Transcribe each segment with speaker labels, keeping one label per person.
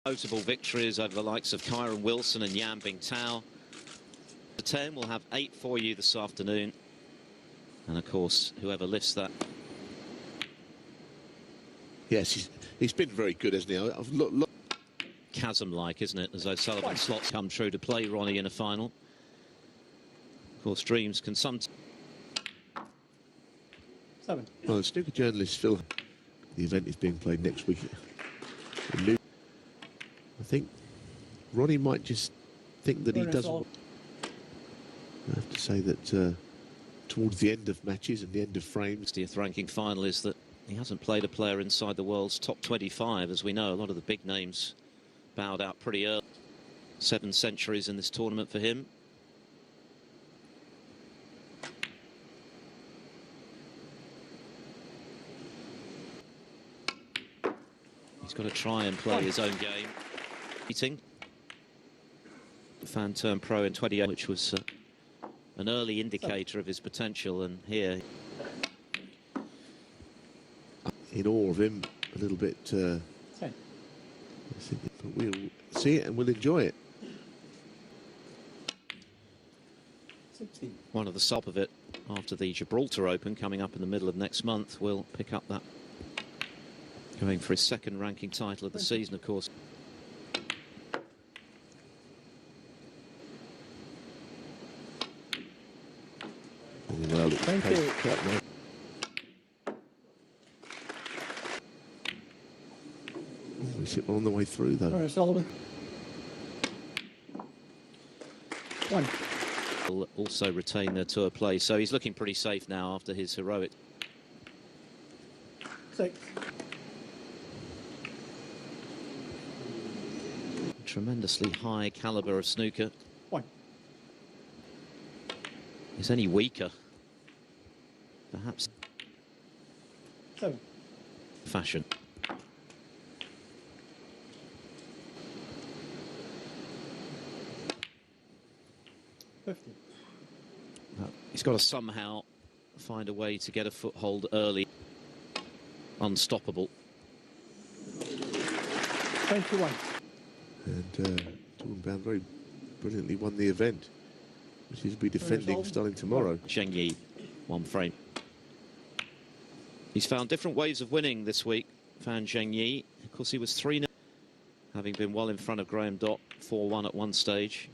Speaker 1: Notable victories over the likes of Kyron Wilson and Yan Bingtao. The 10 will have 8 for you this afternoon. And of course, whoever lifts that.
Speaker 2: Yes, he's been very good, hasn't he? Look.
Speaker 1: Chasm-like, isn't it? As O'Sullivan slots come true to play Ronnie in a final. Of course, dreams can sometimes.
Speaker 3: 7.
Speaker 2: Well, snooker journalist Phil, the event is being played next week. I think Ronnie might just think that he doesn't. I have to say that towards the end of matches and the end of frames,
Speaker 1: The 60th ranking final is that he hasn't played a player inside the world's top 25. As we know, a lot of the big names bowed out pretty early. 7 centuries in this tournament for him. He's got to try and play his own game. Beating fan turned pro in 28, which was an early indicator of his potential, and here
Speaker 2: in awe of him a little bit. But we'll see it and we'll enjoy it.
Speaker 3: 16.
Speaker 1: One of the top of it after the Gibraltar Open coming up in the middle of next month will pick up that, going for his 2nd ranking title of the season, of course.
Speaker 2: Well,
Speaker 3: Thank you.
Speaker 2: We sit on the way through, though.
Speaker 3: Ronnie Sullivan. 1.
Speaker 1: Will also retain their tour play, so he's looking pretty safe now after his heroic.
Speaker 3: 6.
Speaker 1: Tremendously high caliber of snooker.
Speaker 3: 1.
Speaker 1: Is any weaker? Perhaps.
Speaker 3: 7.
Speaker 1: Fashion.
Speaker 3: 50.
Speaker 1: He's got to somehow find a way to get a foothold early. Unstoppable.
Speaker 3: 21.
Speaker 2: And Tornbound very brilliantly won the event, which he'll be defending starting tomorrow.
Speaker 1: Zhengyi, 1 frame. He's found different ways of winning this week, Fan Zhengyi. Of course, he was 3-0, having been well in front of Graham Dott, 4-1 at one stage.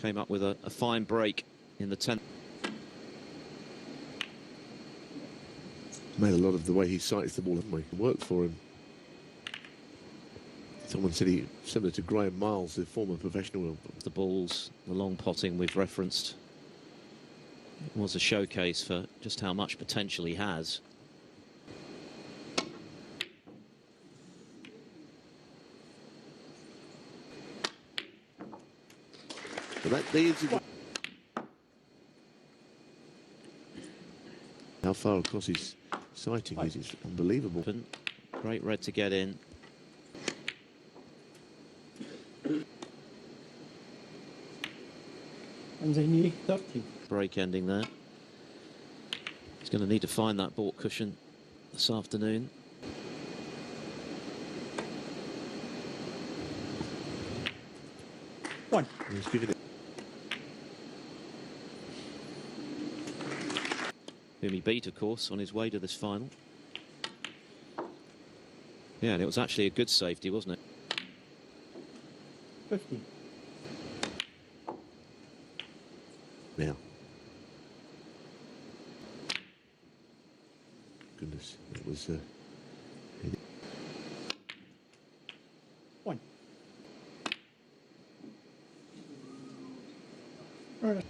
Speaker 1: Came up with a fine break in the 10th.
Speaker 2: Made a lot of the way he sights the ball, haven't we? Worked for him. Someone said he similar to Graham Miles, the former professional.
Speaker 1: The balls, the long potting we've referenced. It was a showcase for just how much potential he has.
Speaker 2: But that leads him. How far across his sighting is, it's unbelievable.
Speaker 1: Great red to get in.
Speaker 3: And Zhengyi, 30.
Speaker 1: Break ending there. He's going to need to find that baulk cushion this afternoon.
Speaker 3: One.
Speaker 2: He's giving it.
Speaker 1: Whom he beat, of course, on his way to this final. Yeah, and it was actually a good safety, wasn't it?
Speaker 3: 50.
Speaker 2: Now. Goodness, that was...
Speaker 3: One. Right.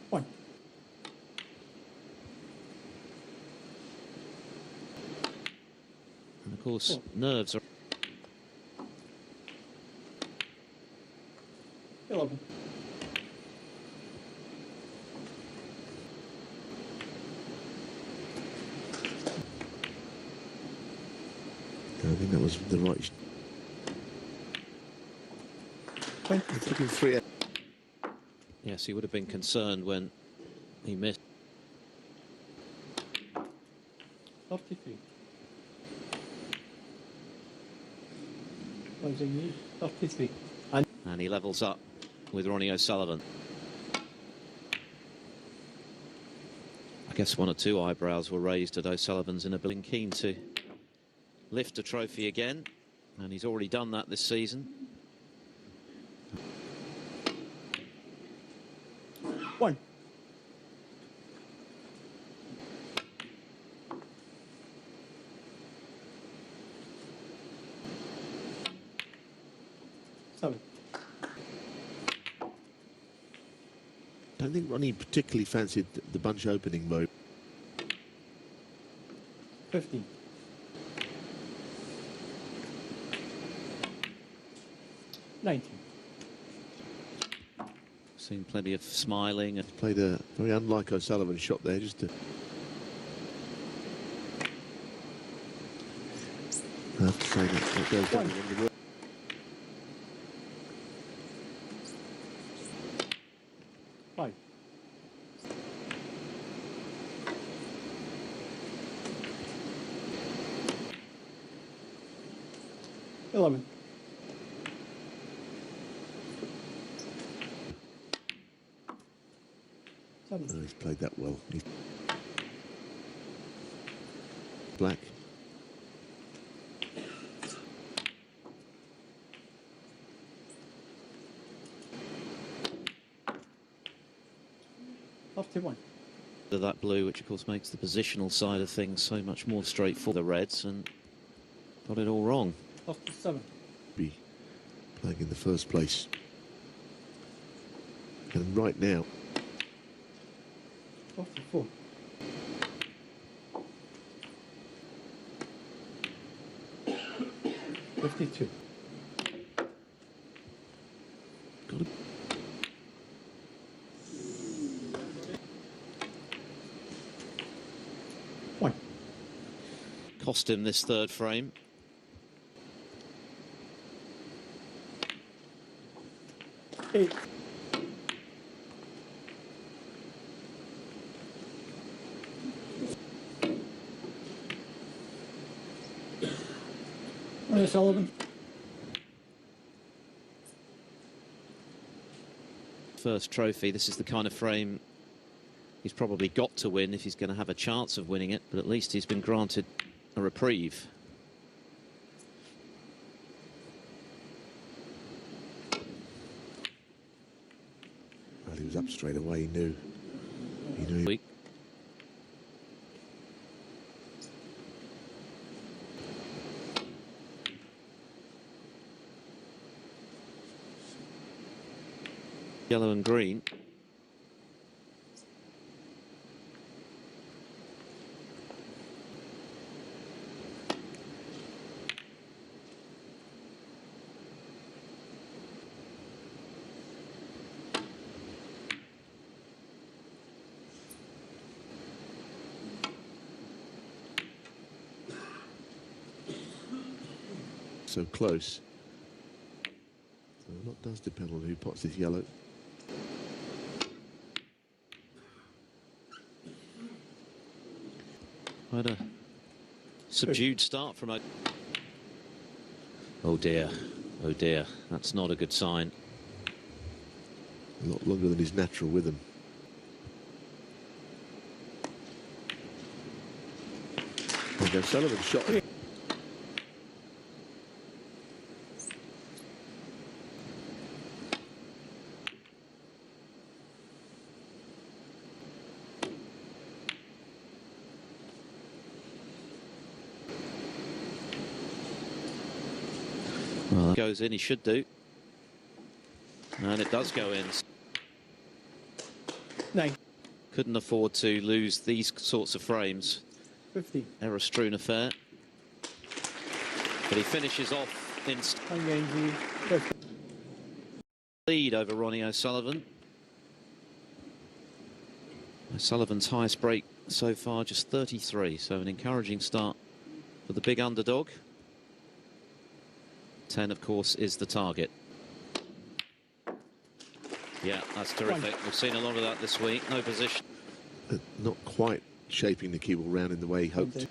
Speaker 3: One.
Speaker 1: And of course, nerves are...
Speaker 3: 11.
Speaker 2: I think that was the right... It's looking 3.
Speaker 1: Yes, he would have been concerned when he missed.
Speaker 3: 33. Zhengyi, 33.
Speaker 1: And he levels up with Ronnie O'Sullivan. I guess one or two eyebrows were raised at O'Sullivan's inability, keen to lift a trophy again, and he's already done that this season.
Speaker 3: 1. Seven.
Speaker 2: I don't think Ronnie particularly fancied the bunch opening mode.
Speaker 3: 15. 19.
Speaker 1: Seen plenty of smiling. And
Speaker 2: Played a very unlike O'Sullivan shot there, just to... I have to say that goes down the work.
Speaker 3: 5. 11. 7.
Speaker 2: Oh, he's played that well. Black.
Speaker 3: Off to 1.
Speaker 1: that blue, which of course makes the positional side of things so much more straightforward for the Reds, and got it all wrong.
Speaker 3: Off to 7.
Speaker 2: Be playing in the first place. And right now,
Speaker 3: Off to 4. $52.
Speaker 2: got to
Speaker 3: 1.
Speaker 1: Cost him this third frame.
Speaker 3: $8. Ronnie O'Sullivan.
Speaker 1: First trophy. This is the kind of frame he's probably got to win if he's going to have a chance of winning it, but at least he's been granted a reprieve.
Speaker 2: well, he was up straight away. He knew.
Speaker 1: Week. Yellow and green.
Speaker 2: So close. So a lot does depend on who pots this yellow.
Speaker 1: Quite a subdued start from oh dear, that's not a good sign.
Speaker 2: A lot longer than his natural rhythm. And O'Sullivan shot.
Speaker 1: Well, that goes in, he should do. And it does go in.
Speaker 3: 9.
Speaker 1: Couldn't afford to lose these sorts of frames.
Speaker 3: 50.
Speaker 1: Error-strewn affair. But he finishes off in
Speaker 3: Zhengyi, 50.
Speaker 1: lead over Ronnie O'Sullivan. O'Sullivan's highest break so far, just 33, so an encouraging start for the big underdog. 10, of course, is the target. Yeah, that's terrific. We've seen a lot of that this week. No position.
Speaker 2: Not quite shaping the cue ball round in the way he hoped.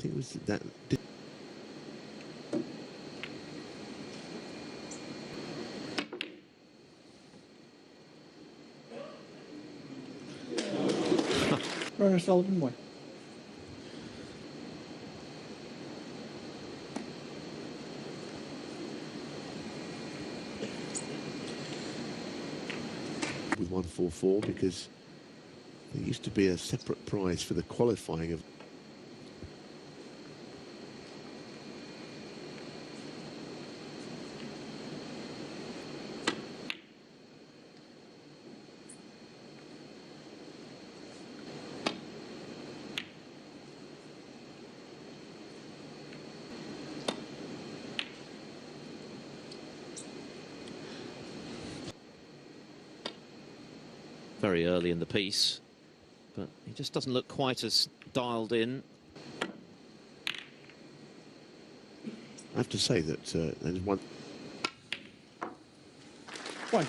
Speaker 2: think it was that.
Speaker 3: Ronnie Sullivan, 1.
Speaker 2: With 144 because there used to be a separate prize for the qualifying of.
Speaker 1: Very early in the piece, but he just doesn't look quite as dialed in.
Speaker 2: I have to say that there's one.
Speaker 3: 1.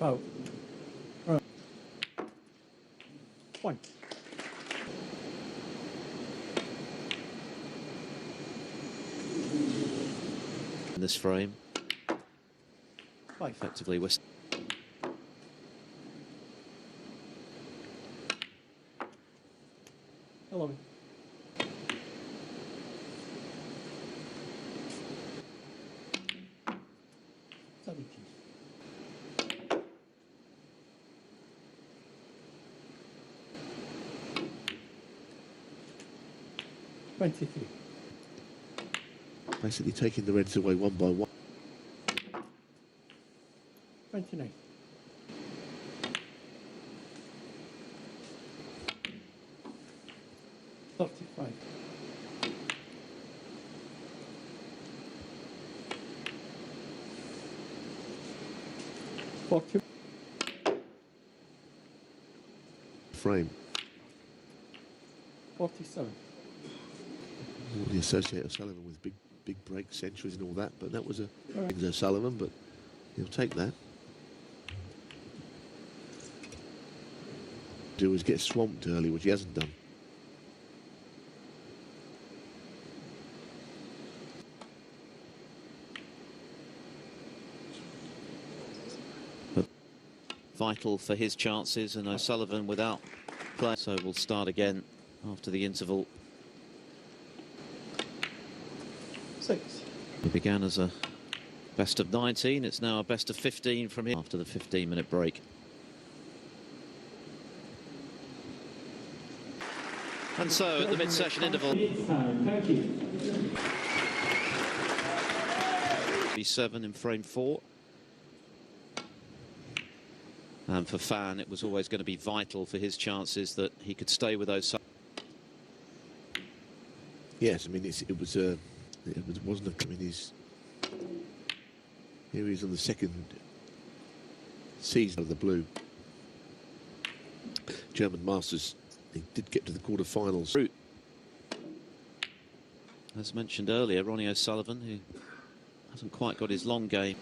Speaker 3: Out. 1.
Speaker 1: In this frame,
Speaker 3: 5.
Speaker 1: effectively we're
Speaker 3: 11. 17. 23.
Speaker 2: Basically taking the Reds away one by one.
Speaker 3: 29. 35. 40.
Speaker 2: Frame.
Speaker 3: 47.
Speaker 2: We associate O'Sullivan with big break centuries and all that, but that was a
Speaker 3: Right.
Speaker 2: O'Sullivan, but he'll take that. Do is get swamped early, which he hasn't done.
Speaker 1: but vital for his chances, and O'Sullivan without play. So we'll start again after the interval.
Speaker 3: 6.
Speaker 1: It began as a best of 19. It's now a best of 15 from here after the 15-minute break. And so at the mid-session interval,
Speaker 3: Thank you.
Speaker 1: B7 in frame 4. And for Fan, it was always going to be vital for his chances that he could stay with those.
Speaker 2: Yes, I mean wasn't a. I mean here he is on the second season of the blue. German Masters. He did get to the quarterfinals.
Speaker 1: As mentioned earlier, Ronnie O'Sullivan, who hasn't quite got his long game.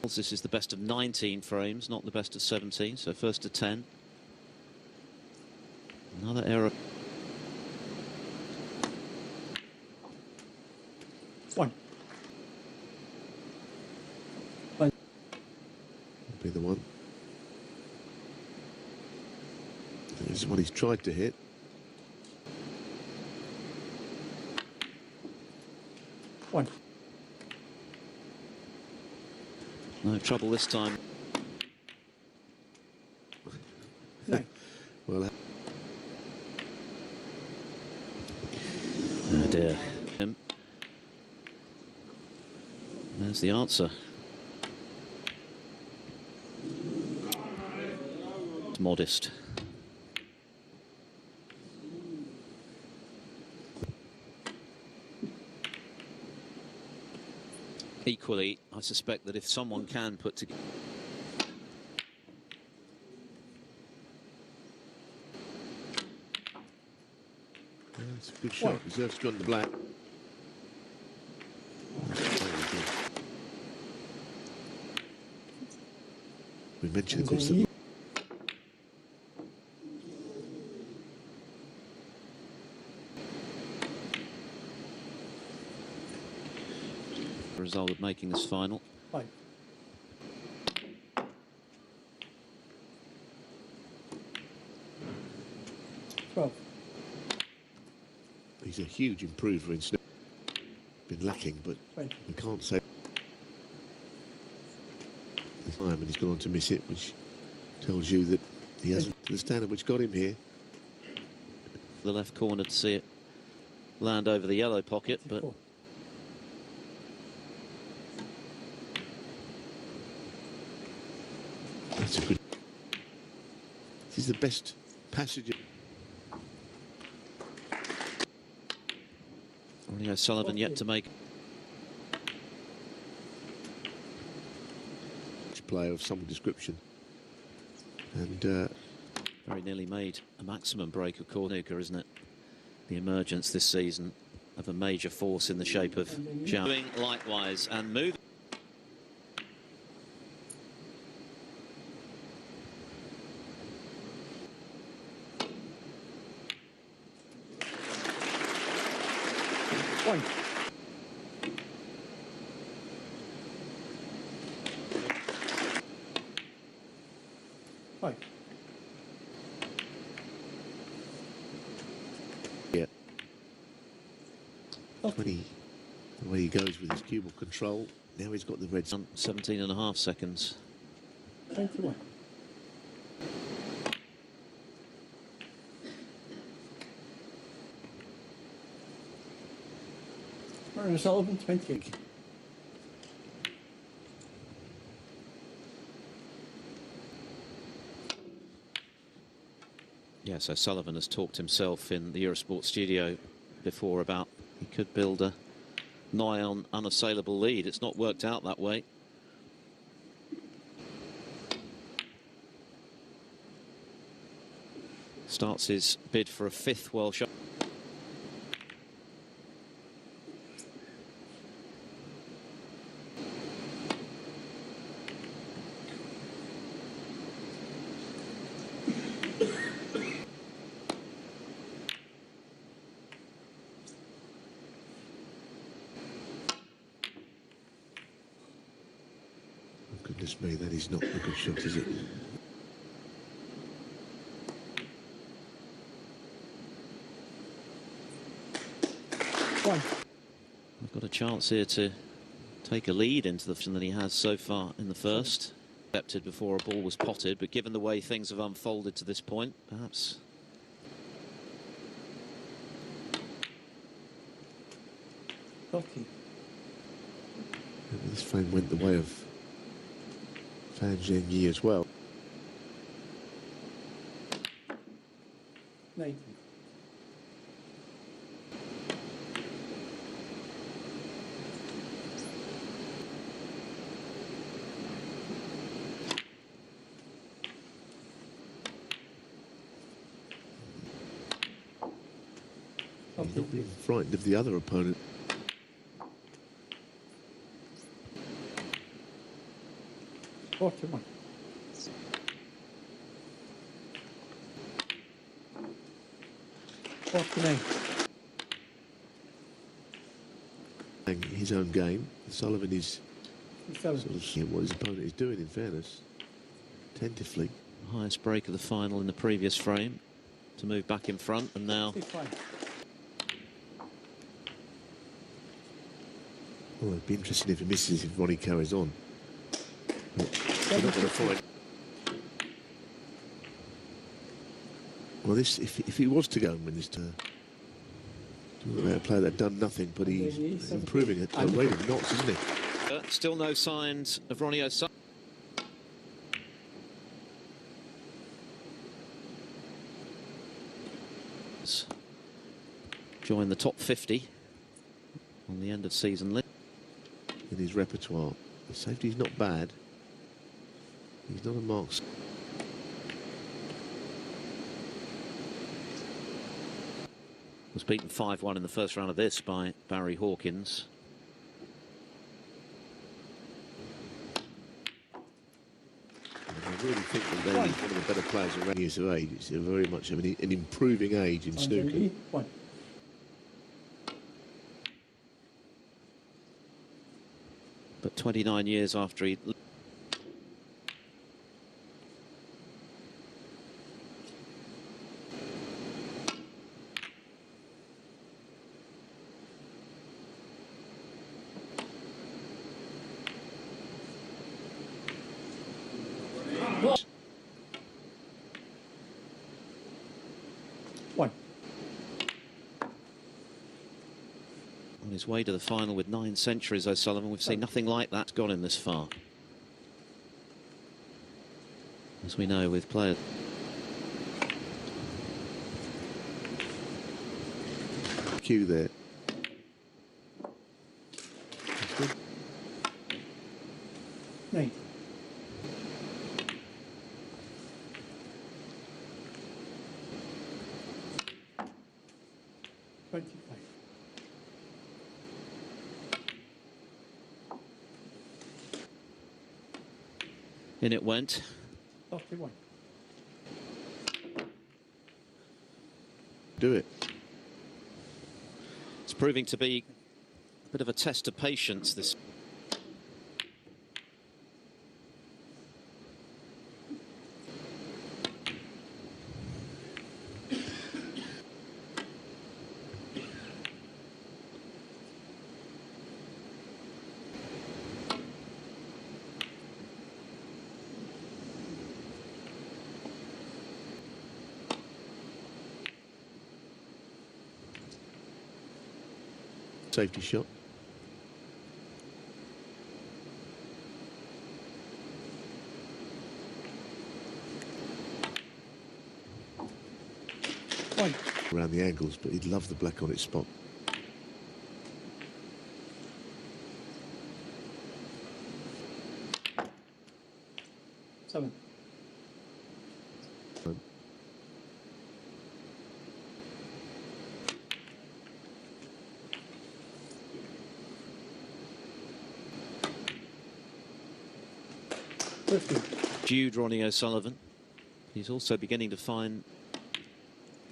Speaker 1: This is the best of 19 frames, not the best of 17, so first to 10. Another error.
Speaker 3: 1.
Speaker 2: Be the one. This is what he's tried to hit.
Speaker 3: 1.
Speaker 1: No trouble this time.
Speaker 3: 9.
Speaker 2: Well,
Speaker 1: Oh dear. There's the answer. It's modest. Equally, I suspect that if someone can put together.
Speaker 2: it's a good shot. Deserves to go on the black. mention, of course, that
Speaker 1: the result of making this final.
Speaker 3: 5.
Speaker 2: he's a huge improver in snooker. Been lacking, but
Speaker 3: 20.
Speaker 2: we can't say time, and he's gone on to miss it, which tells you that he hasn't the standard which got him here.
Speaker 1: The left corner to see it land over the yellow pocket, but
Speaker 3: 24.
Speaker 2: That's a good. This is the best passage.
Speaker 1: Ronnie O'Sullivan yet to make.
Speaker 2: Player of some description, and
Speaker 1: Very nearly made a maximum break of snooker, isn't it? The emergence this season of a major force in the shape of Zhao. Doing likewise and moving.
Speaker 3: One. Five.
Speaker 2: yeah, 20. The way he goes with his cue ball control. Now he's got the red.
Speaker 1: 17.5 seconds.
Speaker 3: 21. Ronnie O'Sullivan, 28.
Speaker 1: Yes, O'Sullivan has talked himself in the Eurosport studio before about he could build a nigh on unassailable lead. It's not worked out that way. Starts his bid for a 5th World Shot.
Speaker 2: Goodness me, that is not a good shot, is it?
Speaker 3: One.
Speaker 1: I've got a chance here to take a lead into the that he has so far in the first. Accepted before a ball was potted, but given the way things have unfolded to this point, perhaps.
Speaker 2: This frame went the way of Fan Zhengyi as well.
Speaker 3: 19.
Speaker 2: He's not being frightened of the other opponent.
Speaker 3: Forty-one.
Speaker 2: His own game. Sullivan is
Speaker 3: Sort
Speaker 2: of seeing what his opponent is doing, in fairness. Tentatively.
Speaker 1: Highest break of the final in the previous frame to move back in front, and now.
Speaker 2: Well, it'd be interesting if he misses if Ronnie carries on. But not going to find. Well, this if he was to go and win this turn, a player that done nothing, but he's improving at a rate of knots, isn't he?
Speaker 1: Still no signs of Ronnie O'Sullivan. Join the top 50 on the end of season list.
Speaker 2: In his repertoire, the safety's not bad. He's not a marks.
Speaker 1: Was beaten 5-1 in the first round of this by Barry Hawkins.
Speaker 2: really think that they're one of the better players around years of age. It's very much an improving age in snooker.
Speaker 3: Zhengyi, 1.
Speaker 1: But 29 years after he...
Speaker 3: One.
Speaker 1: On his way to the final with 9 centuries, O'Sullivan. We've seen nothing like that gone in this far. As we know with players.
Speaker 2: Cue there.
Speaker 3: 9.
Speaker 1: In it went.
Speaker 3: 31.
Speaker 2: Do it.
Speaker 1: It's proving to be a bit of a test of patience, this.
Speaker 2: Safety shot.
Speaker 3: One.
Speaker 2: Around the angles, but he'd love the black on its spot.
Speaker 3: Seven.
Speaker 1: Jude Ronnie O'Sullivan. He's also beginning to find...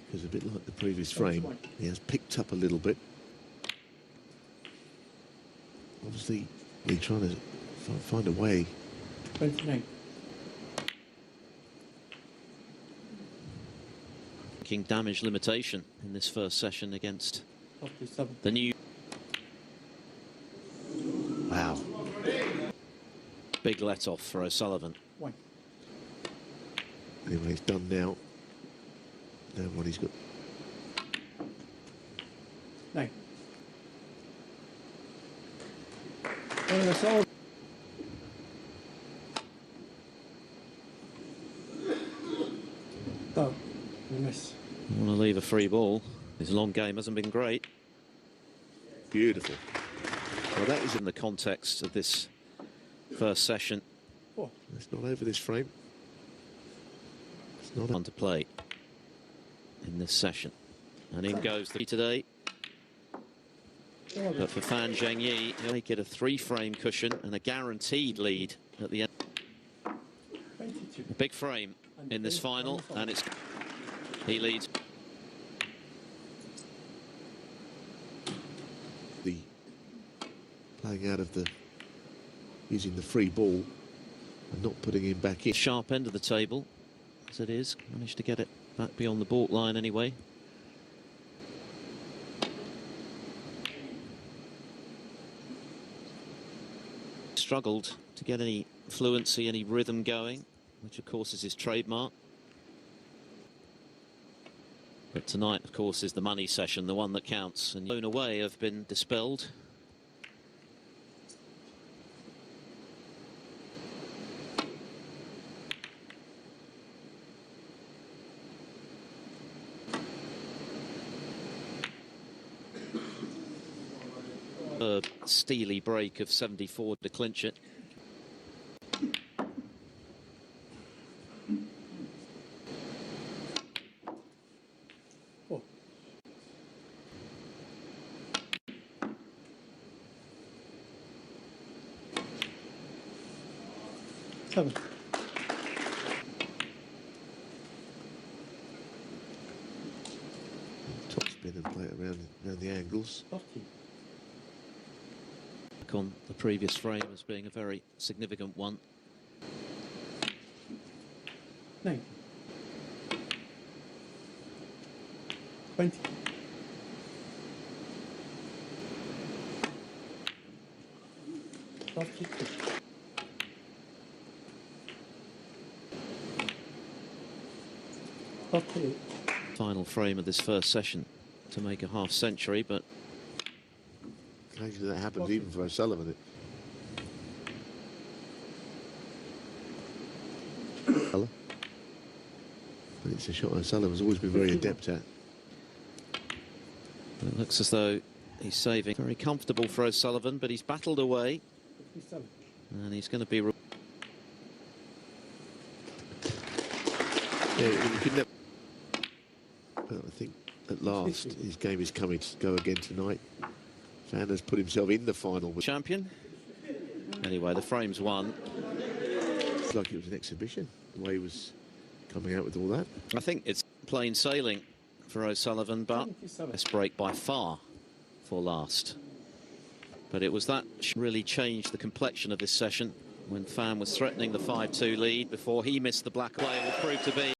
Speaker 2: Because a bit like the previous frame, he has picked up a little bit. Obviously, he's trying to find a way.
Speaker 3: 29.
Speaker 1: Making damage limitation in this first session against
Speaker 3: 47.
Speaker 1: the new...
Speaker 2: Wow.
Speaker 1: Big let-off for O'Sullivan.
Speaker 3: 1.
Speaker 2: Anyway, it's done now. Now Ronnie's got...
Speaker 3: 9. O'Sullivan. Oh, miss.
Speaker 1: I want to leave a free ball. His long game hasn't been great.
Speaker 2: Beautiful.
Speaker 1: Well, that is in the context of this first session.
Speaker 3: Oh.
Speaker 2: It's not over this frame. It's not
Speaker 1: On to play in this session. And in goes the today. But for Fan Zhengyi, he'll make it a 3-frame cushion and a guaranteed lead at the end.
Speaker 3: 22.
Speaker 1: A big frame in this final, and he leads.
Speaker 2: the playing out of the using the free ball and not putting him back in.
Speaker 1: Sharp end of the table, as it is. Managed to get it back beyond the baulk line anyway. Struggled to get any fluency, any rhythm going, which of course is his trademark. But tonight, of course, is the money session, the one that counts. And blown away have been dispelled. A steely break of 74 to clinch it.
Speaker 3: Oh. Seven.
Speaker 2: spin and play it around the angles.
Speaker 3: 40.
Speaker 1: On the previous frame as being a very significant one.
Speaker 3: 90. 20. 42. 48.
Speaker 1: Final frame of this first session to make a half century, but
Speaker 2: Occasionally that happens even for O'Sullivan. It's a shot O'Sullivan's always been very adept at.
Speaker 1: it looks as though he's saving. Very comfortable for O'Sullivan, but he's battled away.
Speaker 3: 57.
Speaker 1: And he's going to be...
Speaker 2: Yeah, you could never... But I think at last his game is coming to go again tonight. Fan has put himself in the final with
Speaker 1: champion. Anyway, the frame's won.
Speaker 2: It's like it was an exhibition, the way he was coming out with all that.
Speaker 1: I think it's plain sailing for O'Sullivan, but
Speaker 3: 77.
Speaker 1: best break by far for last. But it was that really changed the complexion of this session when Fan was threatening the 5-2 lead before he missed the black play. Will prove to be